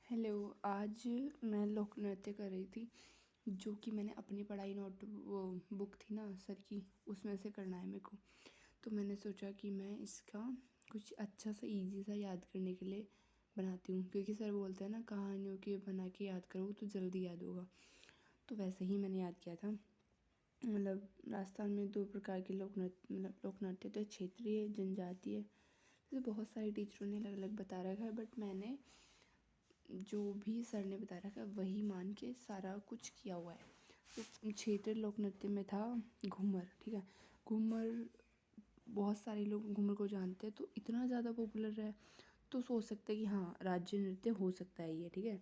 Hello. आज मैं लोक नृत्य कर रही थी, जो कि मैंने अपनी पढ़ाई नोट वो बुक थी ना सर की, उसमें से करना है मेरे को। तो मैंने सोचा कि मैं इसका कुछ अच्छा सा इजी सा याद करने के लिए बनाती हूँ, क्योंकि सर बोलते हैं ना कहानियों के बना के याद करो तो जल्दी याद होगा। तो वैसे ही मैंने याद किया था। मतलब राजस्थान में 2 प्रकार के लोक नृत्य तो क्षेत्रीय जनजातीय, जैसे बहुत सारे टीचरों ने अलग अलग बता रखा है, बट मैंने जो भी सर ने बता रखा है वही मान के सारा कुछ किया हुआ है। तो क्षेत्रीय लोक नृत्य में था घूमर। ठीक है, घूमर बहुत सारे लोग घूमर को जानते हैं, तो इतना ज़्यादा पॉपुलर है तो सोच सकते हैं कि हाँ राज्य नृत्य हो सकता है ये। ठीक है,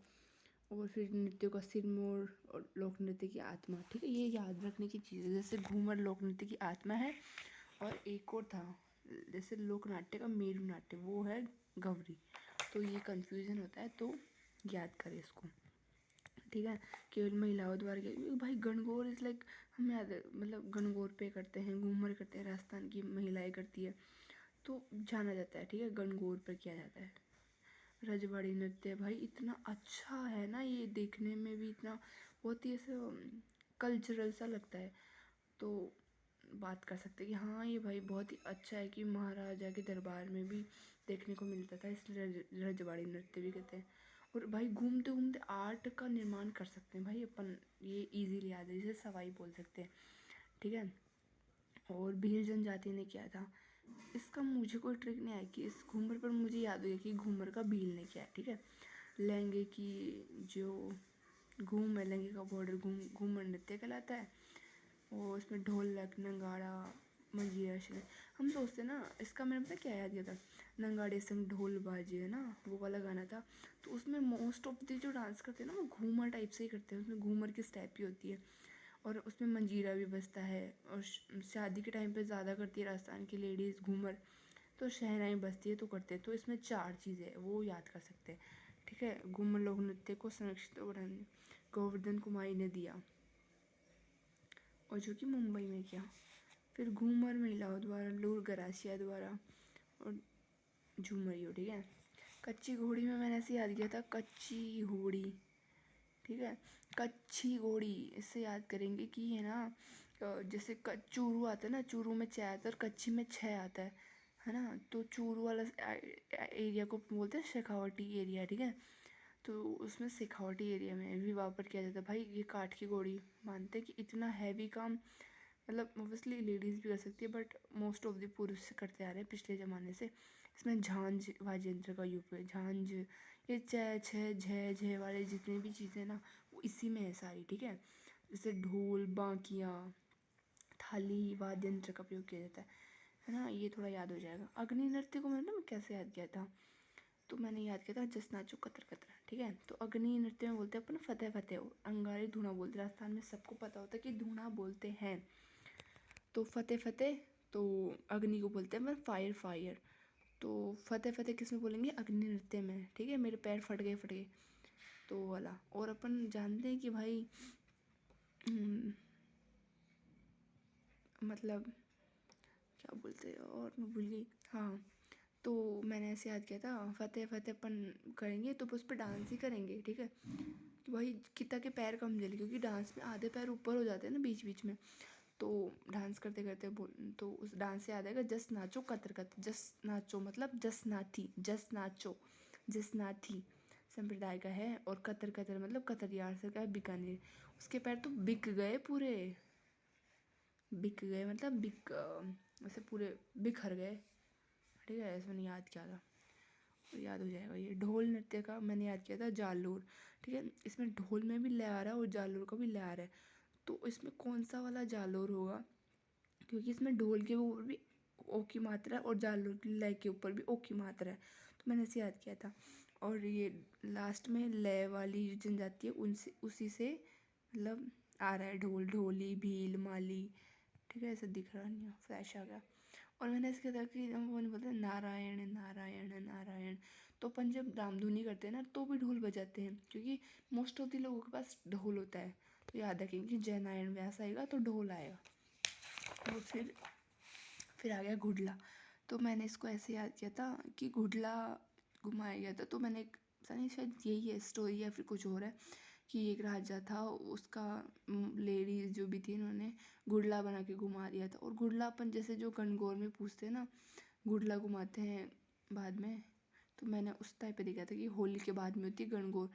और फिर नृत्यों का सिरमौर और लोक नृत्य की आत्मा। ठीक है, ये याद रखने की चीज़ है। जैसे घूमर लोक नृत्य की आत्मा है, और एक और था जैसे लोक नाट्य का मेरु नाट्य, वो है गौरी। तो ये कन्फ्यूज़न होता है, तो याद करें इसको। ठीक है, केवल महिलाओं द्वारा भाई गणगौर इज़ लाइक, हम याद मतलब गणगौर पे करते हैं, घूमर करते हैं, राजस्थान की महिलाएं करती है तो जाना जाता है। ठीक है, गणगौर पर किया जाता है। रजवाड़ी नृत्य भाई इतना अच्छा है ना, ये देखने में भी इतना बहुत ही ऐसे कल्चरल सा लगता है। तो बात कर सकते हैं कि हाँ ये भाई बहुत ही अच्छा है कि महाराजा के दरबार में भी देखने को मिलता था, इसलिए रजवाड़ी नृत्य भी कहते हैं। और भाई घूमते घूमते आर्ट का निर्माण कर सकते हैं भाई अपन, ये इजीली याद है, जैसे सवाई बोल सकते हैं। ठीक है, और भील जनजाति ने किया था। इसका मुझे कोई ट्रिक नहीं आई कि इस घूमर पर मुझे याद हो गया कि घूमर का भील ने किया है। ठीक है, लहंगे की जो घूम है, लहंगे का बॉर्डर घूमर नृत्य कहलाता है। और उसमें ढोलक नगाड़ा मंजीरा शरीर, हम सोचते ना इसका मैंने पता क्या याद किया था, नगाड़े संग ढोल बाजे है ना, वो वाला गाना था। तो उसमें मोस्ट ऑफ द जो डांस करते हैं ना वो घूमर टाइप से ही करते हैं, उसमें घूमर की स्टेप ही होती है, और उसमें मंजीरा भी बजता है। और शादी के टाइम पे ज़्यादा करती है राजस्थान की लेडीज़ घूमर, तो शहनाई बजती है तो करते हैं। तो इसमें 4 चीज़ें वो याद कर सकते हैं। ठीक है, घूमर लोक नृत्य को संरक्षित बढ़ाने गोवर्धन कुमारी ने दिया, और जो कि मुंबई में किया। फिर घूमर महिलाओं द्वारा, लूर गरासिया द्वारा, और झूमरियो। ठीक है, कच्ची घोड़ी में मैंने ऐसे याद किया था, कच्ची घोड़ी। ठीक है, कच्ची घोड़ी इससे याद करेंगे कि ये ना जैसे चूरू आता है ना, चूरू में च आता है और कच्ची में छ आता है ना, तो चूरू वाला एरिया को बोलते हैं शेखावटी एरिया। ठीक है, तो उसमें शेखावटी एरिया में भी वहाँ पर किया जाता है। भाई ये काठ की घोड़ी मानते हैं कि इतना हैवी काम, मतलब ऑब्वियसली लेडीज़ भी कर सकती है, बट मोस्ट ऑफ द पुरुष करते आ रहे हैं पिछले ज़माने से। इसमें झांझ वाद्य यंत्र का यूज है, झांझ, ये च छ झ झ वाले जितनी भी चीज़ें ना वो इसी में है सारी। ठीक है, जैसे ढोल बांकियाँ थाली वाद्य यंत्र का प्रयोग किया जाता है ना, ये थोड़ा याद हो जाएगा। अग्नि नृत्य को मैंने कैसे याद किया था, तो मैंने याद किया था जस नाचो कतर कतर। ठीक है, तो अग्नि नृत्य में बोलते हैं अपन फतेह फतेह, अंगारी धूना बोलते हैं, राजस्थान में सबको पता होता है कि धूना बोलते हैं। तो फतेह फतेह, तो अग्नि को बोलते हैं अपन फायर फायर। तो फतेह फतेह किस में बोलेंगे, अग्नि नृत्य में। ठीक है, मेरे पैर फट गए तो वाला। और अपन जानते हैं कि भाई मतलब क्या बोलते हैं और मैं भूल गई। हाँ, तो मैंने ऐसे याद किया था, फतेह फतेह अपन करेंगे तो उस पर डांस ही करेंगे। ठीक है, कि भाई कितना के पैर कम जले, क्योंकि डांस में आधे पैर ऊपर हो जाते हैं ना बीच बीच में। तो डांस करते करते बोल, तो उस डांस से याद आएगा जस नाचो कतर कतर। जस नाचो मतलब जस नाथी, जस नाचो जस नाथी संप्रदाय का है, और कतर कतर मतलब कतरियार से का है, बीकानेर। उसके पैर तो बिक गए पूरे, बिक गए मतलब ऐसे पूरे बिखर गए। ठीक है, ऐसे मैंने याद किया था, तो याद हो जाएगा। ये ढोल नृत्य का मैंने याद किया था जालोर। ठीक है, इसमें ढोल में भी लय आ रहा है और जालोर का भी लय आ रहा है, तो इसमें कौन सा वाला जालोर होगा, क्योंकि इसमें ढोल के ऊपर भी ओ की मात्रा है और जालोर की लय के ऊपर भी ओ की मात्रा है, तो मैंने इसे याद किया था। और ये लास्ट में लय वाली जो जनजाति है उनसे उसी से मतलब आ रहा है, ढोल ढोली भील माली। ठीक है, ऐसा दिख रहा नहीं है, फ्लैश आ गया। और मैंने इसके था कि हम वो नहीं बोलते नारायण नारायण नारायण, तो अपन जब रामधुनी करते हैं ना तो भी ढोल बजाते हैं, क्योंकि मोस्ट ऑफ द लोगों के पास ढोल होता है। तो याद रखेंगे कि जय नारायण व्यास आएगा तो ढोल आएगा। और फिर आ गया घुडला। तो मैंने इसको ऐसे याद किया था कि घुडला घुमाया गया था, तो मैंने एक पता नहीं शायद यही है स्टोरी या फिर कुछ और है कि एक राजा था, उसका लेडीज जो भी थी उन्होंने गुड़ला बना के घुमा दिया था। और गुड़ला अपन जैसे जो गणगौर में पूछते हैं ना, गुड़ला घुमाते हैं बाद में, तो मैंने उस टाइप पे देखा था कि होली के बाद में होती है गणगौर।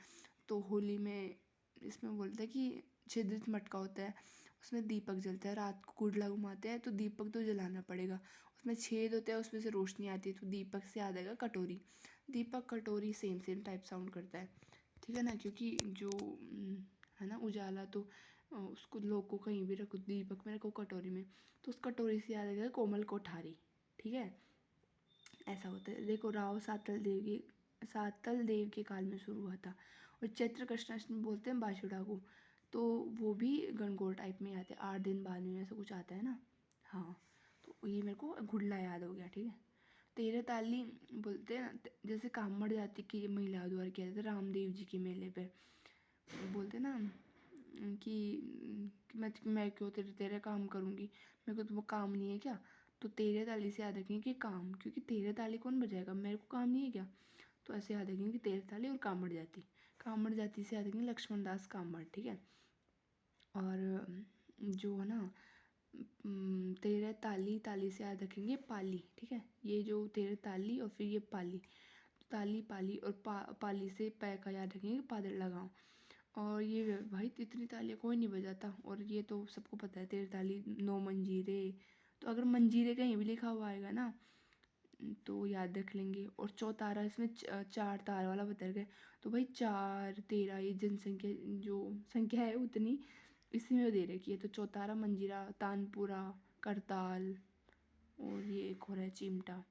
तो होली में इसमें बोलते हैं कि छिद्रित मटका होता है, उसमें दीपक जलता है, रात को गुड़ला घुमाते हैं तो दीपक तो जलाना पड़ेगा, उसमें छेद होता है, उसमें से रोशनी आती है, तो दीपक से याद आएगा कटोरी। दीपक कटोरी सेम सेम टाइप साउंड करता है, ठीक है ना, क्योंकि जो है ना उजाला, तो उसको लोग को कहीं भी रखो, दीपक में रखो कटोरी में, तो उस कटोरी से याद आएगा कोमल कोठारी, ठीक है। ऐसा होता है। देखो राव सातल देव के काल में शुरू हुआ था। और चैत्र कृष्णाष्टमी बोलते हैं बाशुड़ा को, तो वो भी गणगौर टाइप में आते हैं, 8 दिन बाद में ऐसा कुछ आता है ना। हाँ, तो ये मेरे को गुड़ला याद हो गया, ठीक है। तेरह ताली बोलते हैं ना, जैसे कामड़ जाति की महिला द्वारा किया जाता है रामदेव जी के मेले पे, बोलते ना कि मैं क्यों तेरे काम करूँगी, मेरे को तो वो काम नहीं है क्या। तो तेरह ताली से याद रखेंगे कि काम, क्योंकि तेरह ताली कौन बजाएगा, मेरे को काम नहीं है क्या। तो ऐसे याद रखेंगे कि तेरह ताली और कामड़ जाति से याद रखेंगे लक्ष्मण दास कामड़, ठीक है। और जो है ना तेरह ताली से याद रखेंगे पाली, ठीक है। ये जो तेरह ताली और फिर ये पाली, ताली पाली और पाली से पै का याद रखेंगे पादर लगाओ। और ये भाई इतनी तालियां कोई नहीं बजाता, और ये तो सबको पता है तेरह ताली 9 मंजीरे। तो अगर मंजीरे कहीं भी लिखा हुआ आएगा ना तो याद रख लेंगे। और चौतारा इसमें 4 तार वाला बता गया, तो भाई 4 13 ये जनसंख्या जो संख्या है उतनी इसी में दे रखी है। तो चौतारा, मंजीरा, तानपुरा, करताल और ये एक और है चिमटा,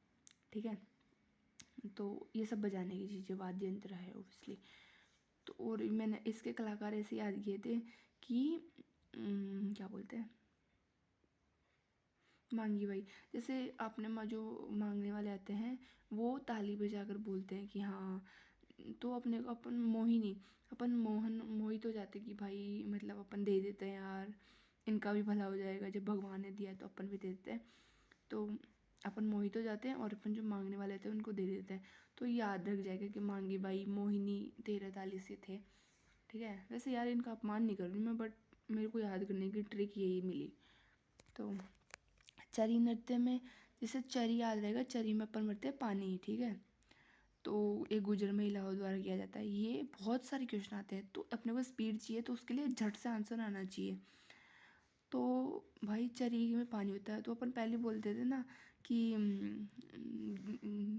ठीक है। तो ये सब बजाने की चीज़ें वाद्य यंत्र है ओबियसली। तो और मैंने इसके कलाकार ऐसे याद किए थे कि क्या बोलते हैं, मांगी भाई। जैसे आपने जो मांगने वाले आते हैं वो ताली बजाकर बोलते हैं कि हाँ, तो अपने को अपन मोहिनी, अपन मोहित हो जाते कि भाई मतलब अपन दे देते हैं यार, इनका भी भला हो जाएगा, जब भगवान ने दिया तो अपन भी दे देते हैं। तो अपन मोहित हो जाते हैं और अपन जो मांगने वाले थे उनको दे देते हैं। तो याद रख जाएगा कि मांगी बाई मोहिनी 13 ताली से थे, ठीक है। वैसे यार इनका अपमान नहीं कर रही मैं, बट मेरे को याद करने की ट्रिक यही मिली। तो चरी नृत्य में जैसे चरी याद रहेगा, चरी में अपन भरते हैं पानी, ठीक है। तो एक गुजर महिलाओं द्वारा किया जाता है। ये बहुत सारे क्वेश्चन आते हैं, तो अपने को स्पीड चाहिए तो उसके लिए झट से आंसर आना चाहिए। तो भाई चरी में पानी होता है, तो अपन पहले बोलते थे ना कि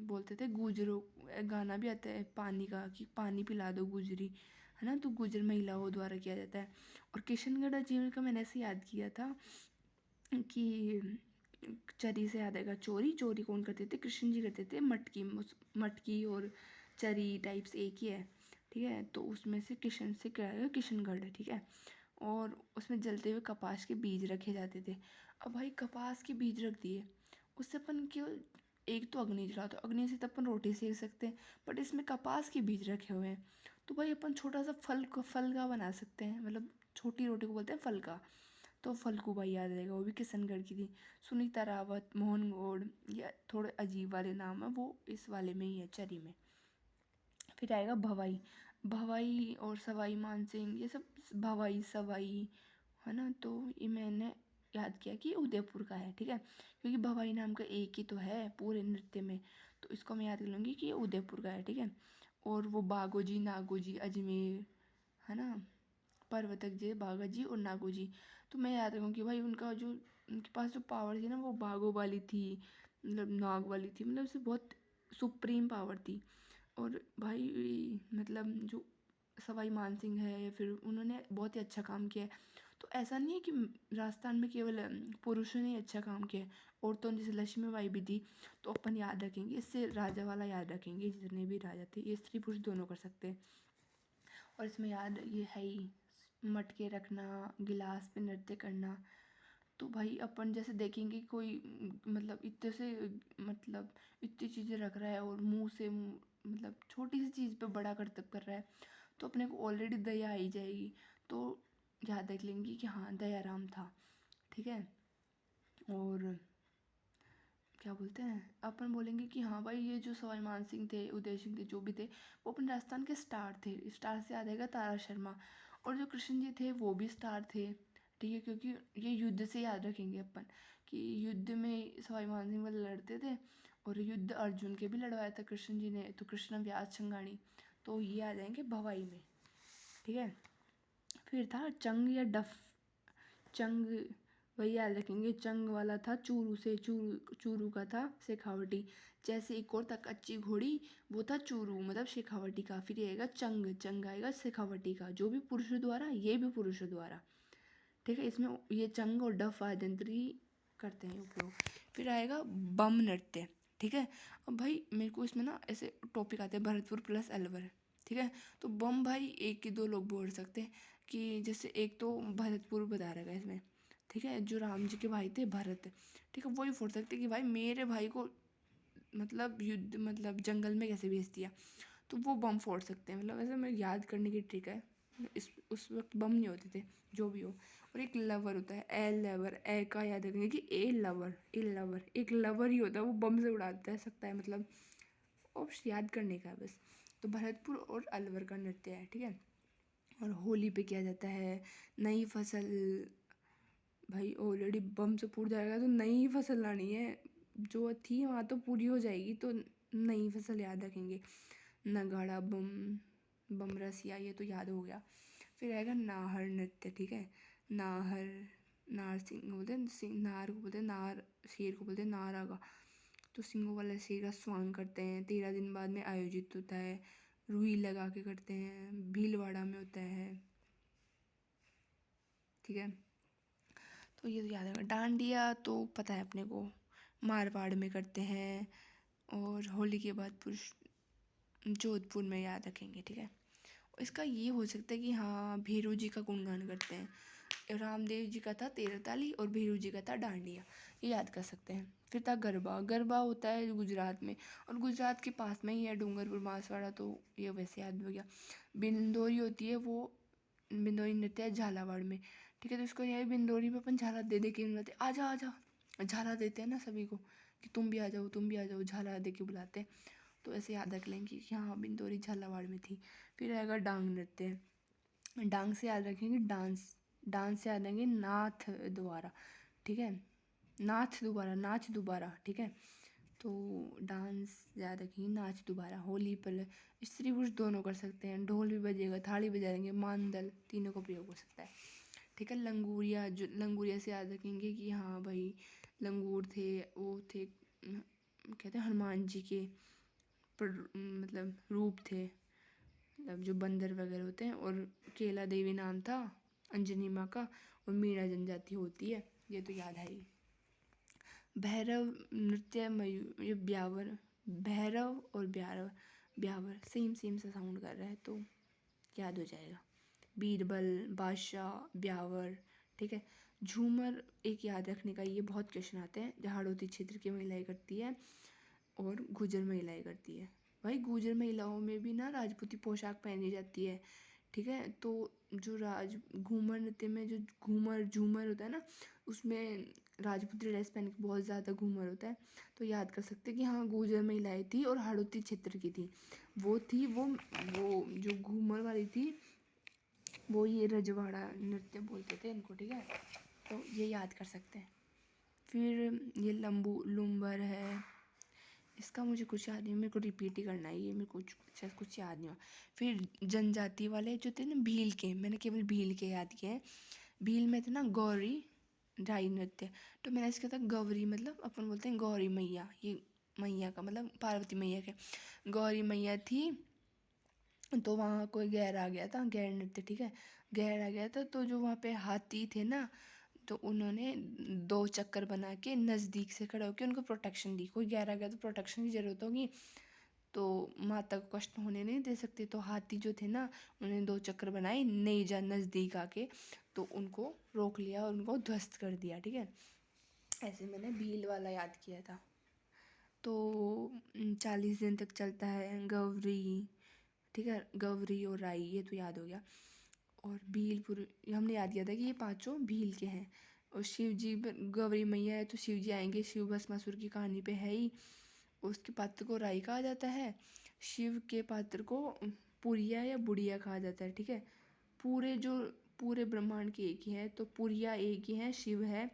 बोलते थे गुजरो, गाना भी आता है पानी का कि पानी पिला दो गुजरी, है ना। तो गुजर महिलाओं द्वारा किया जाता है। और किशनगढ़ अजीवन का मैंने ऐसे याद किया था कि चरी से याद आएगा चोरी, चोरी कौन करते थे, कृष्ण जी करते थे। मटकी और चरी टाइप्स एक ही है, ठीक है। तो उसमें से किशन से क्या आएगा, किशनगढ़, ठीक है। और उसमें जलते हुए कपास के बीज रखे जाते थे। अब भाई कपास के बीज रख दिए, उससे अपन केवल एक तो अग्नि जला, तो अग्नि से तो अपन रोटी सेक सकते हैं, बट इसमें कपास के बीज रखे हुए हैं, तो भाई अपन छोटा सा फल का बना सकते हैं, मतलब छोटी रोटी को बोलते हैं फल का। तो फल्गू बाई याद रहेगा, वो भी किशनगढ़ की थी। सुनीता रावत, मोहन गौड़, ये थोड़े अजीब वाले नाम है, वो इस वाले में ही है, चरी में। फिर आएगा भवाई, भवाई और सवाई मानसिंह, ये सब भवाई सवाई, है ना। तो ये मैंने याद किया कि उदयपुर का है, ठीक है, क्योंकि भवाई नाम का एक ही तो है पूरे नृत्य में, तो इसको मैं याद कर लूँगी कि ये उदयपुर का है, ठीक है। और वो बागोजी नागोजी अजमेर, है ना, पर्वतक जी बागा जी और नागो जी। तो मैं याद रखूँ कि भाई उनका जो उनके पास जो पावर थी ना वो बागो वाली थी, मतलब नाग वाली थी, मतलब उससे बहुत सुप्रीम पावर थी। और भाई मतलब जो सवाई मानसिंह है या फिर उन्होंने बहुत ही अच्छा काम किया है। तो ऐसा नहीं है कि राजस्थान में केवल पुरुषों ने अच्छा काम किया है, औरतों जैसे लक्ष्मीबाई भी थी। तो अपन याद रखेंगे, इससे राजा वाला याद रखेंगे, जितने भी राजा थे ये स्त्री पुरुष दोनों कर सकते हैं। और इसमें याद ये है ही मटके रखना, गिलास पे नृत्य करना। तो भाई अपन जैसे देखेंगे कोई मतलब इतने से मतलब इतनी चीज़ें रख रहा है और मुंह से मतलब छोटी सी चीज़ पे बड़ा करतब कर रहा है, तो अपने को ऑलरेडी दया आई जाएगी। तो याद रख लेंगे कि हाँ दयाराम था, ठीक है। और क्या बोलते हैं, अपन बोलेंगे कि हाँ भाई ये जो सवाई मान सिंह थे, उदय सिंह थे, जो भी थे, वो अपन राजस्थान के स्टार थे। स्टार से याद आएगा तारा शर्मा, और जो कृष्ण जी थे वो भी स्टार थे, ठीक है। क्योंकि ये युद्ध से याद रखेंगे अपन कि युद्ध में सवाई मान सिंह वाले लड़ते थे, और युद्ध अर्जुन के भी लड़वाया था कृष्ण जी ने, तो कृष्ण व्यास छंगाणी, तो ये आ जाएंगे भवाई में, ठीक है। फिर था चंग या डफ। चंग वही याद रखेंगे, चंग वाला था चूरू से, चूरू का था शेखावटी। जैसे एक और तक अच्छी घोड़ी, वो था चूरू मतलब शेखावटी का। फिर ये आएगा चंग, चंग आएगा शेखावटी का, जो भी पुरुषों द्वारा, ये भी पुरुषों द्वारा, ठीक है। इसमें ये चंग और डफ वाद्यंत्री करते हैं उपयोग। फिर आएगा बम नृत्य, ठीक है। अब भाई मेरे को इसमें ना ऐसे टॉपिक आते हैं, भरतपुर प्लस अलवर, ठीक है। तो बम भाई एक की दो लोग बोल सकते हैं कि जैसे एक तो भरतपुर बता रहेगा इसमें, ठीक है, जो राम जी के भाई थे भरत, ठीक है, वही फोड़ सकते कि भाई मेरे भाई को मतलब युद्ध मतलब जंगल में कैसे भेज दिया, तो वो बम फोड़ सकते हैं। मतलब ऐसे मैं याद करने की ट्रिक है, इस उस वक्त बम नहीं होते थे, जो भी हो। और एक लवर होता है, ए लवर, ए का याद रखेंगे कि ए लवर, ए लवर एक लवर ही होता है, वो बम से उड़ाता है सकता है, मतलब और याद करने का है बस। तो भरतपुर और अलवर का नृत्य है, ठीक है। और होली पे किया जाता है नई फसल, भाई ऑलरेडी बम से फूट जाएगा तो नई फसल लानी है, जो थी वहाँ तो पूरी हो जाएगी, तो नई फसल याद रखेंगे। नगाड़ा बम, बम रसिया, ये तो याद हो गया। फिर आएगा नाहर नृत्य, ठीक है। नाहर, नार सिंह बोलते हैं, सिंह नार को बोलते हैं, नार शेर को बोलते हैं नार आगा। तो सिंगों वाले शेर का स्वांग करते हैं, 13 दिन बाद में आयोजित होता है, रुई लगा के करते हैं, भीलवाड़ा में होता है, ठीक है। तो ये तो याद है। डांडिया तो पता है अपने को, मारवाड़ में करते हैं, और होली के बाद पुरुष जोधपुर में याद रखेंगे, ठीक है। इसका ये हो सकता है कि हाँ भैरू जी का गुणगान करते हैं। रामदेव जी का था 13 ताली और भैरू जी का था डांडिया, ये याद कर सकते हैं। फिर था गरबा, गरबा होता है गुजरात में, और गुजरात के पास में ही है डूंगरपुर बांसवाड़ा, तो ये वैसे याद हो गया। बिंदोरी होती है, वो बिंदोरी नृत्य है झालावाड़ में, ठीक है। तो इसको ये बिंदोरी पे अपन झाला दे दे के बुलाते, आजा आजा, झाला देते हैं ना सभी को कि तुम भी आ जाओ, तुम भी आ जाओ, झाला दे के बुलाते हैं। तो ऐसे याद रख लेंगे कि हाँ बिंदोरी झालावाड़ में थी। फिर आएगा डांग नृत्य, डांग से याद रखेंगे डांस, डांस से याद रखेंगे नाथ दोबारा, ठीक है, नाच दोबारा, ठीक है। तो डांस याद रखेंगे, नाच दोबारा। होली पर स्त्री पुरुष दोनों कर सकते हैं, ढोल भी बजेगा, थाली बजाएंगे, मानदल, तीनों का प्रयोग हो सकता है, ठीक है। लंगूरिया, जो लंगूरिया से याद रखेंगे कि हाँ भाई लंगूर थे, वो थे कहते हैं हनुमान जी के मतलब रूप थे, मतलब जो बंदर वगैरह होते हैं। और केला देवी नाम था अंजनी माँ का, और मीणा जनजाति होती है, ये तो याद है ही। भैरव नृत्य ये ब्यावर, भैरव और ब्यावर, ब्यावर सेम सेम सा साउंड कर रहा है, तो याद हो जाएगा। बीरबल, बादशाह, ब्यावर, ठीक है। झूमर एक याद रखने का, ये बहुत क्वेश्चन आते हैं, जहाड़ोती क्षेत्र की महिलाएं करती है और गुजर महिलाएं करती है। भाई गुजर महिलाओं में भी ना राजपूती पोशाक पहनी जाती है, ठीक है। तो जो घूमर नृत्य में जो घूमर झूमर होता है ना, उसमें राजपूती ड्रेस पहन के बहुत ज़्यादा घूमर होता है, तो याद कर सकते हैं कि हाँ गुजर महिलाएं थी और हाड़ौती क्षेत्र की थी, वो थी वो जो घूमर वाली थी, वो ये रजवाड़ा नृत्य बोलते थे इनको, ठीक है। तो ये याद कर सकते हैं। फिर ये लंबू लुम्बर है, इसका मुझे कुछ याद नहीं, मेरे को रिपीट ही करना है ये, मेरे को कुछ याद नहीं हुआ। फिर जनजाति वाले जो थे ना भील के, मैंने केवल भील के याद किए हैं। भील में थे ना गौरी राई नृत्य, तो मैंने इसके था गौरी, मतलब अपन बोलते हैं गौरी मैया, ये मैया का मतलब पार्वती मैया के, गौरी मैया थी। तो वहाँ कोई गैर आ गया था, गैर नृत्य, ठीक है, गैर आ गया था, तो जो वहाँ पे हाथी थे ना, तो उन्होंने 2 चक्कर बना के नज़दीक से खड़े होकर उनको प्रोटेक्शन दी। कोई गैर आ गया तो प्रोटेक्शन की ज़रूरत होगी, तो माता को कष्ट होने नहीं दे सकते, तो हाथी जो थे ना, उन्होंने 2 चक्कर बनाए, नहीं जा नज़दीक आके, तो उनको रोक लिया और उनको ध्वस्त कर दिया, ठीक है। ऐसे मैंने भील वाला याद किया था। तो 40 दिन तक चलता है गौरी, ठीक है, गौरी और राई, ये तो याद हो गया। और भीलपुर हमने याद किया था कि ये 5 भील के हैं। और शिव जी गौरी मैया है तो शिव जी आएंगे, शिव भस्मासुर की कहानी पे है ही। उसके पात्र को राई कहा जाता है, शिव के पात्र को पुरिया या बुढ़िया कहा जाता है। ठीक है, पूरे ब्रह्मांड के एक ही है, तो पुरिया एक ही है, शिव है।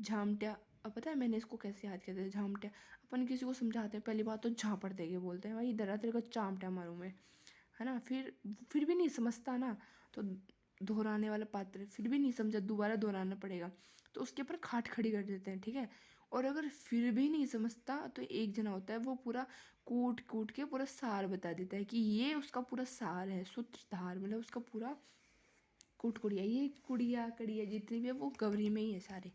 झामट्या, अब पता है मैंने इसको कैसे याद किया था, झामट्या। अपन किसी को समझाते हैं पहली बात तो झापड़ देके बोलते हैं, भाई इधर आ तेरे को चामट्या मारूं मैं, है ना। फिर भी नहीं समझता ना, तो दोहराने वाला पात्र, फिर भी नहीं समझा, दोबारा दोहराना पड़ेगा, तो उसके ऊपर खाट खड़ी कर देते हैं। ठीक है, और अगर फिर भी नहीं समझता तो एक जना होता है वो पूरा कूट कूट के पूरा सार बता देता है कि ये उसका पूरा सार है, सूत्रधार, मतलब उसका पूरा कुड़िया, ये कुड़िया कड़िया जितनी भी है वो गौरी में ही है सारे।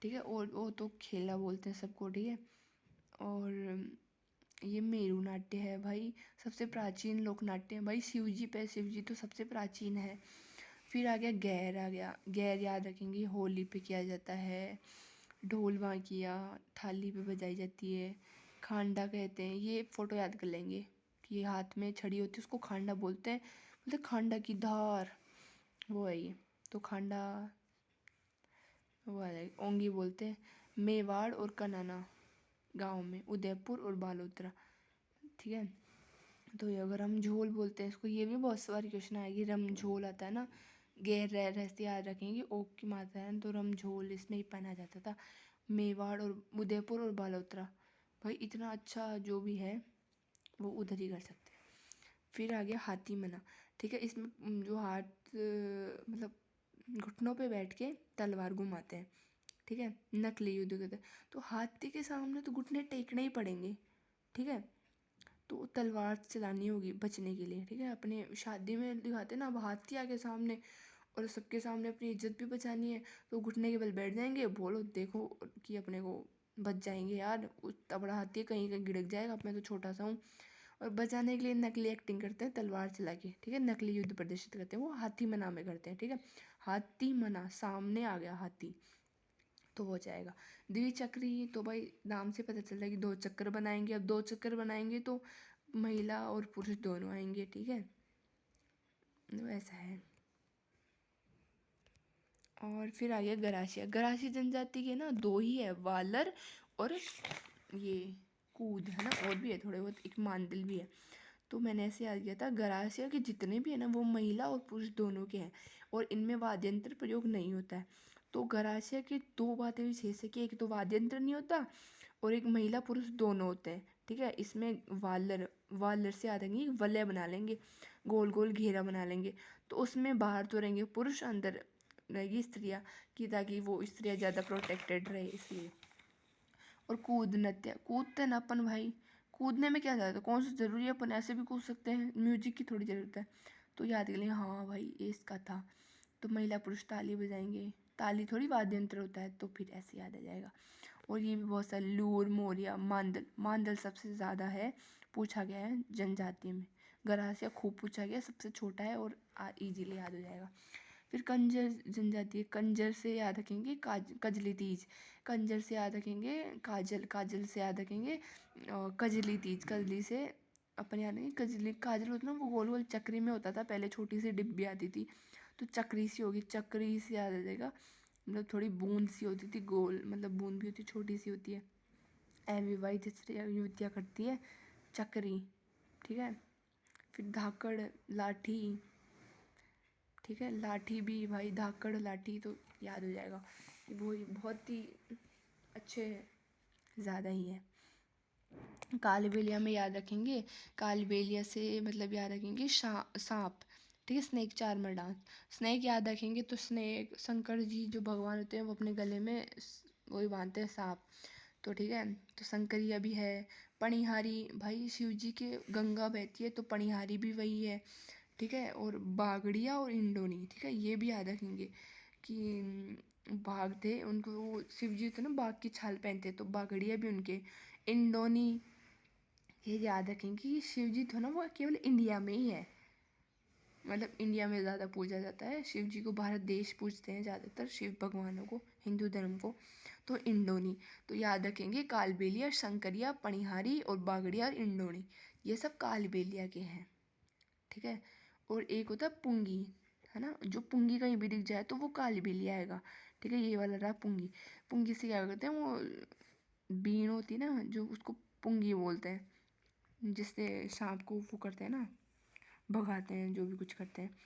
ठीक है, और वो तो खेला बोलते हैं सबको। ठीक है, और ये मेरू नाट्य है भाई, सबसे प्राचीन लोक नाट्य है भाई। शिव जी तो सबसे प्राचीन है। फिर आ गया गैर, आ गया गैर, याद रखेंगे होली पे किया जाता है, ढोल बांकिया थाली पे बजाई जाती है। खांडा कहते हैं, ये फोटो याद कर लेंगे कि ये हाथ में छड़ी होती है उसको खांडा बोलते हैं, बोलते खांडा की धार, वो है ये। तो खांडा वो है, ओंगी बोलते हैं। मेवाड़ और कनाना गांव में, उदयपुर और बालोतरा। ठीक है, तो ये अगर हम झोल बोलते हैं इसको, ये भी बहुत सारी क्वेश्चन आएगी। रमझोल आता है ना, गैर रहस्य याद रखेंगे, ओक की मात्रा है तो रमझोल इसमें ही पहना जाता था। मेवाड़ और उदयपुर और बालोतरा, भाई इतना अच्छा जो भी है वो उधर ही कर सकते हैं। फिर आ गया हाथी मना। ठीक है, इसमें जो हाथ मतलब घुटनों पे बैठ के तलवार घुमाते हैं। ठीक है, नकली युद्ध करते हैं, तो हाथी के सामने तो घुटने टेकने ही पड़ेंगे। ठीक है, तो तलवार चलानी होगी बचने के लिए। ठीक है, अपने शादी में दिखाते ना, अब हाथी आके सामने और सबके सामने अपनी इज्जत भी बचानी है, तो घुटने के बल बैठ जाएंगे, बोलो देखो कि अपने को बच जाएंगे यार, उतना बड़ा हाथी है कहीं कहीं गिड़क जाएगा, मैं तो छोटा सा हूँ। और बचाने के लिए नकली एक्टिंग करते हैं तलवार चला के। ठीक है, नकली युद्ध प्रदर्शित करते हैं, वो हाथी मना में करते हैं। ठीक है, हाथी मना, सामने आ गया हाथी तो हो जाएगा। द्विचक्री तो भाई नाम से पता चलता है कि 2 चक्कर बनाएंगे, अब 2 चक्कर बनाएंगे तो महिला और पुरुष दोनों आएंगे। ठीक है, तो ऐसा है। और फिर आ गया गरासिया। गरासिया जनजाति के ना 2 ही है, वालर और ये कूद, है ना, और भी है थोड़े बहुत, एक मानदिल भी है। तो मैंने ऐसे याद किया था, गरासिया के जितने भी है ना वो महिला और पुरुष दोनों के हैं, और इनमें वाद्य यंत्र प्रयोग नहीं होता है। तो गरासिया की 2 बातें विशेष है कि एक तो वाद्य यंत्र नहीं होता, और एक महिला पुरुष दोनों होते हैं। ठीक है, इसमें वालर से आ जाएंगे, वलय बना लेंगे, गोल गोल घेरा बना लेंगे, तो उसमें बाहर तो रहेंगे पुरुष, अंदर रहेगी स्त्रियाँ, कि ताकि वो स्त्रियाँ ज़्यादा प्रोटेक्टेड रहे इसलिए। और कूद नृत्य, कूदते ना अपन भाई, कूदने में क्या ज़्यादा, कौन सा ज़रूरी है, अपन ऐसे भी कूद सकते हैं, म्यूजिक की थोड़ी ज़रूरत है। तो याद कर लेंगे, हाँ भाई ये इसका था। तो महिला पुरुष ताली बजाएंगे, ताली थोड़ी वाद्य यंत्र होता है, तो फिर ऐसे याद आ जाएगा। और ये भी बहुत सारे, लूर, मोरिया, मांदल, मांदल सबसे ज़्यादा है, पूछा गया है जनजाति में। गरासिया खूब पूछा गया, सबसे छोटा है और इजीली याद हो जाएगा। फिर कंजर जनजाति है, कंजर से याद रखेंगे कजली तीज, कंजर से याद रखेंगे काजल, काजल से याद रखेंगे कजली तीज, कजली से अपन याद रखेंगे कजली। काजल होता ना वो गोल गोल चक्री में होता था पहले, छोटी सी डिब्बी आती थी, तो चक्री सी होगी, चक्री से याद आ जाएगा, मतलब थोड़ी बूंद सी होती थी गोल, मतलब बूंद भी होती छोटी सी होती है, अविवाहित युवतियाँ करती है चक्री। ठीक है, फिर धाकड़, लाठी। ठीक है, लाठी भी भाई, धाकड़ लाठी तो याद हो जाएगा, वो बहुत ही अच्छे, ज़्यादा ही है। कालबेलिया में याद रखेंगे, कालबेलिया से मतलब याद रखेंगे सांप। ठीक है, स्नेक चार्मर डांस, स्नेक याद रखेंगे तो स्नेक, शंकर जी जो भगवान होते हैं वो अपने गले में वही बांधते हैं सांप, तो ठीक है, तो शंकरिया भी है। पणिहारी, भाई शिव जी के गंगा बहती है तो पणिहारी भी वही है। ठीक है, और बागड़िया और इंडोनी, ठीक है, ये भी याद रखेंगे कि बाघ थे, उनको वो शिव जी थे ना बाघ की छाल पहनते, तो बागड़िया भी उनके। इंडोनी, ये याद रखेंगे कि शिव जी थे ना वो केवल इंडिया में ही है, मतलब इंडिया में ज़्यादा पूजा जाता है शिव जी को, भारत देश पूजते हैं ज़्यादातर शिव भगवानों को, हिंदू धर्म को। तो इंडोनी, तो याद रखेंगे कालबेलिया, शंकरिया, पणिहारी और बागड़िया और इंडोनी, ये सब कालबेलिया के हैं। ठीक है, और एक होता है पुंगी, है ना। जो पुंगी कहीं भी दिख जाए तो वो कालबेली आएगा, ठीक है। ये वाला रहा पुंगी। पुंगी से क्या करते हैं, वो बीन होती है ना जो, उसको पुंगी बोलते हैं, जिससे सांप को वो करते हैं ना, भगाते हैं, जो भी कुछ करते हैं,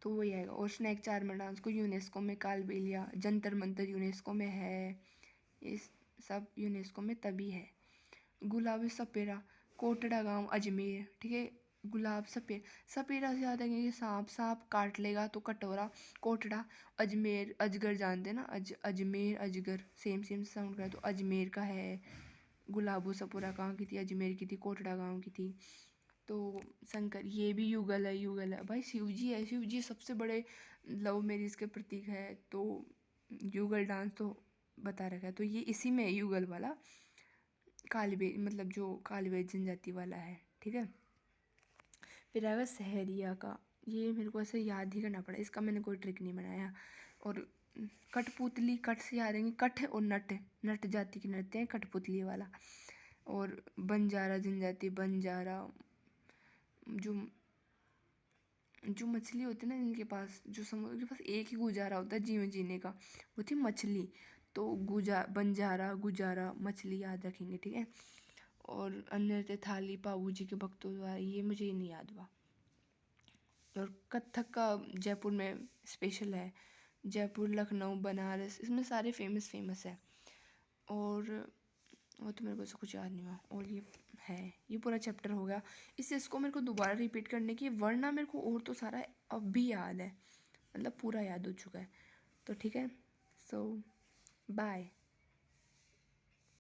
तो वही आएगा। और स्नैक चार्मर डांस को यूनेस्को में कालबेलिया, जंतर मंतर यूनेस्को में है, इस सब यूनेस्को में तभी है। गुलाबी सपेरा, कोटड़ा गांव अजमेर, ठीक है। गुलाब सपेरा से याद है कि सांप, सांप काट लेगा तो कटोरा। कोटड़ा, अजमेर, अजगर जानते हैं ना, अजमेर अजगर सेम सेम साउंड का, तो अजमेर का है। गुलाबो सपेरा कहाँ की थी, अजमेर की थी, कोटड़ा गांव की थी। तो शंकर, ये भी युगल है, युगल है भाई, शिव जी है, शिव जी सबसे बड़े लव मैरिज के प्रतीक है, तो युगल डांस तो बता रखा है, तो ये इसी में है युगल वाला, कालबे मतलब जो कालबे जनजाति वाला है, ठीक है। फिर आएगा सहरिया का, ये मेरे को ऐसे याद ही करना पड़ा, इसका मैंने कोई ट्रिक नहीं बनाया। और कठपुतली, कट से याद आएंगे कठ और नट, नट जाति के नृत्य हैं कठपुतली वाला। और बंजारा जनजाति, बंजारा जो जो मछली होती है ना इनके पास, जो समुद्र के पास एक ही गुजारा होता है जीवन जीने का, वो थी मछली। तो बंजारा गुजारा मछली याद रखेंगे, ठीक है। और अन्य थे थाली पाबू जी के भक्तों द्वारा, ये मुझे नहीं याद हुआ। और कथक का जयपुर में स्पेशल है, जयपुर लखनऊ बनारस, इसमें सारे फेमस फेमस है। और वो तो मेरे को ऐसा कुछ याद नहीं हुआ। और ये है, ये पूरा चैप्टर हो गया। इसको मेरे को दोबारा रिपीट करने की, वरना मेरे को और तो सारा अब भी याद है, मतलब पूरा याद हो चुका है। तो ठीक है, सो बाय।